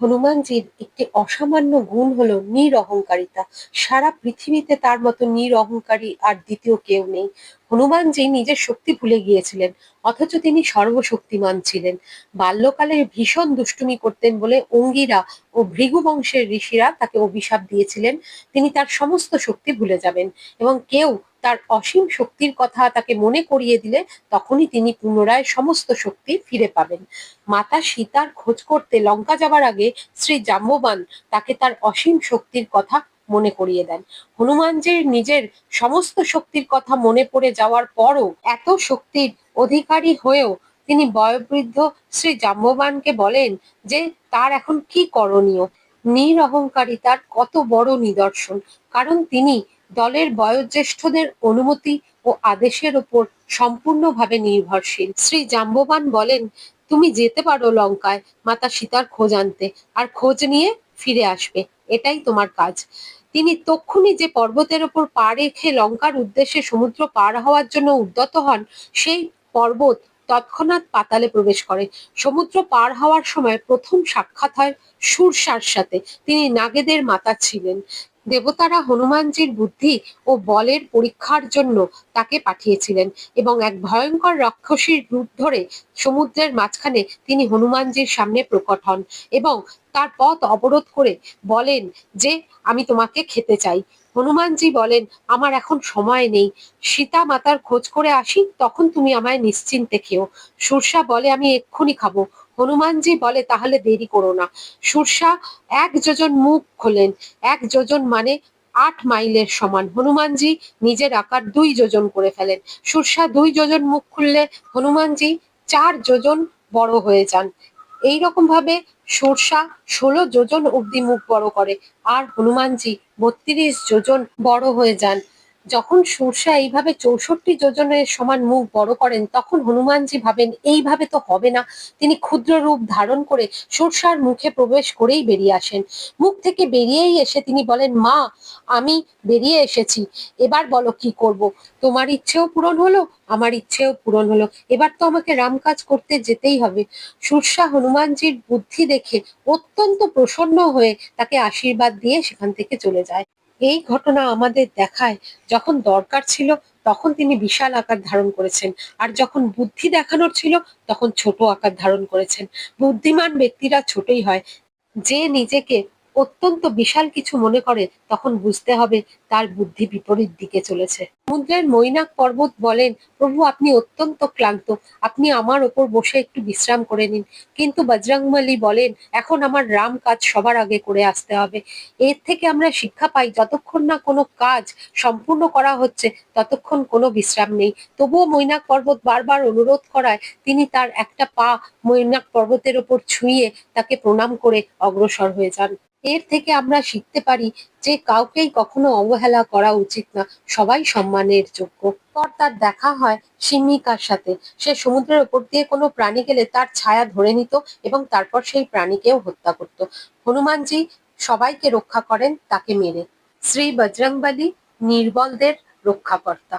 হনুমানজির একটি অসামান্য গুণ হলো নিরহংকারিতা। সারা পৃথিবীতে তার মতো নিরহংকারী আর দ্বিতীয় কেউ নেই। হনুমানজি নিজের শক্তি ভুলে গিয়েছিলেন, অথচ তিনি সর্বশক্তিমান ছিলেন। বাল্যকালে ভীষণ দুষ্টুমি করতেন বলে অঙ্গিরা ও ভৃগু বংশের ঋষিরা তাকে অভিশাপ দিয়েছিলেন তিনি তার সমস্ত শক্তি ভুলে যাবেন, এবং কেউ তার অসীম শক্তির কথা তাকে মনে করিয়ে দিলে তখনই তিনি পুনরায় সমস্ত শক্তি ফিরে পাবেন। মাতা সীতার খোঁজ করতে লঙ্কা যাবার আগে শ্রী জাম্ববান তাকে তার অসীম শক্তির কথা মনে করিয়ে দেন। হনুমানজির নিজের সমস্ত শক্তির কথা মনে পড়ে যাওয়ার পরও, এত শক্তির অধিকারী হয়েও তিনি বয়োবৃদ্ধ শ্রী জাম্ববানকে বলেন যে তার এখন কি করণীয়। নিরহংকারিতার কত বড় নিদর্শন! কারণ তিনি দলের বয়োজ্যেষ্ঠদের অনুমতি ও আদেশের ওপর সম্পূর্ণভাবে নির্ভরশীল। শ্রী জাম্ববান বলেন, তুমি যেতে পারো লঙ্কায় মাতা সীতার খোঁজ আনতে, আর খোঁজ নিয়ে ফিরে আসবে, এটাই তোমার কাজ। তিনি তক্ষুনি যে পর্বতের ওপর পা রেখে লঙ্কার উদ্দেশ্যে সমুদ্র পার হওয়ার জন্য উদ্যত হন, সেই পর্বত তৎক্ষণাৎ পাতালে প্রবেশ করে। সমুদ্র পার হওয়ার সময় প্রথম সাক্ষাৎ হয় শূরসার সাথে। তিনি নাগেদের মাতা ছিলেন। দেবতারা হনুমানজির বুদ্ধি ও বলের পরীক্ষার জন্য তাকে পাঠিয়েছিলেন, এবং এক ভয়ঙ্কর রাক্ষসীর রূপ ধরে সমুদ্রের মাঝখানে তিনি হনুমানজির সামনে প্রকট হন এবং তার পথ অবরোধ করে বলেন যে আমি তোমাকে খেতে চাই। হনুমানজি বলেন, আমার এখন সময় নেই, সীতা মাতার খোঁজ করে আসি, তখন তুমি আমায় নিশ্চিন্তে খেও। শূরসা বলে, আমি এক্ষুনি খাবো। হনুমানজি বলে, তাহলে দেরি করো না। শূরসা 1 যোজন মুখ খোলেন। 1 যোজন মানে 8 মাইলের সমান। হনুমানজি নিজের আকার 2 যোজন করে ফেলেন। শূরসা 2 যোজন মুখ খুললে হনুমানজি 4 যোজন বড় হয়ে যান। এইরকম ভাবে শূরসা 16 যোজন অব্দি মুখ বড় করে, আর হনুমানজি 32 যোজন বড় হয়ে যান। যখন শূরসা এইভাবে 64 যোজনের সমান মুখ বড় করেন, তখন হনুমানজি ভাবেন এইভাবে তো হবে না। তিনি ক্ষুদ্র রূপ ধারণ করে শূরসার মুখে প্রবেশ করেই বেরিয়ে আসেন। মুখ থেকে বেরিয়েই এসে তিনি বলেন, মা, আমি বেরিয়ে এসেছি, এবার বলো কি করব। তোমার ইচ্ছেও পূরণ হলো, আমার ইচ্ছেও পূরণ হলো, এবার তো আমাকে রাম কাজ করতে যেতেই হবে। শূরসা হনুমানজির বুদ্ধি দেখে অত্যন্ত প্রসন্ন হয়ে তাকে আশীর্বাদ দিয়ে সেখান থেকে চলে যায়। এই ঘটনা আমাদের দেখায়, যখন দরকার ছিল তখন তিনি বিশাল আকার ধারণ করেছেন, আর যখন বুদ্ধি দেখানোর ছিল তখন ছোট আকার ধারণ করেছেন। বুদ্ধিমান ব্যক্তিরা ছোটই হয়। যে নিজেকে অত্যন্ত বিশাল কিছু মনে করে, তখন বুঝতে হবে তার বুদ্ধি বিপরীত দিকে চলেছে। সমুদ্রের মৈনাক পর্বত বলেন, প্রভু, আপনি অত্যন্ত ক্লান্ত, আপনি আমার ওপর বসে একটু বিশ্রাম করে নিন। কিন্তু বজরংবলী বলেন, এখন আমার রাম কাজ সবার আগে করে আসতে হবে। এর থেকে আমরা শিক্ষা পাই, যতক্ষণ না কোনো কাজ সম্পূর্ণ করা হচ্ছে ততক্ষণ কোনো বিশ্রাম নেই। তবুও মৈনাক পর্বত বারবার অনুরোধ করায় তিনি তার একটা পা মৈনাক পর্বতের ওপর ছুঁয়ে তাকে প্রণাম করে অগ্রসর হয়ে যান। এর থেকে আমরা শিখতে পারি যে কাউকেই কখনো অবহেলা করা উচিত না, সবাই সম্মানের যোগ্য। পর তার দেখা হয় শিমিকার সাথে। সে সমুদ্রের ওপর দিয়ে কোনো প্রাণী গেলে তার ছায়া ধরে নিত এবং তারপর সেই প্রাণীকেও হত্যা করত। হনুমানজি সবাইকে রক্ষা করেন তাকে মেরে। শ্রী বজরংবলী নির্বলদের রক্ষাকর্তা।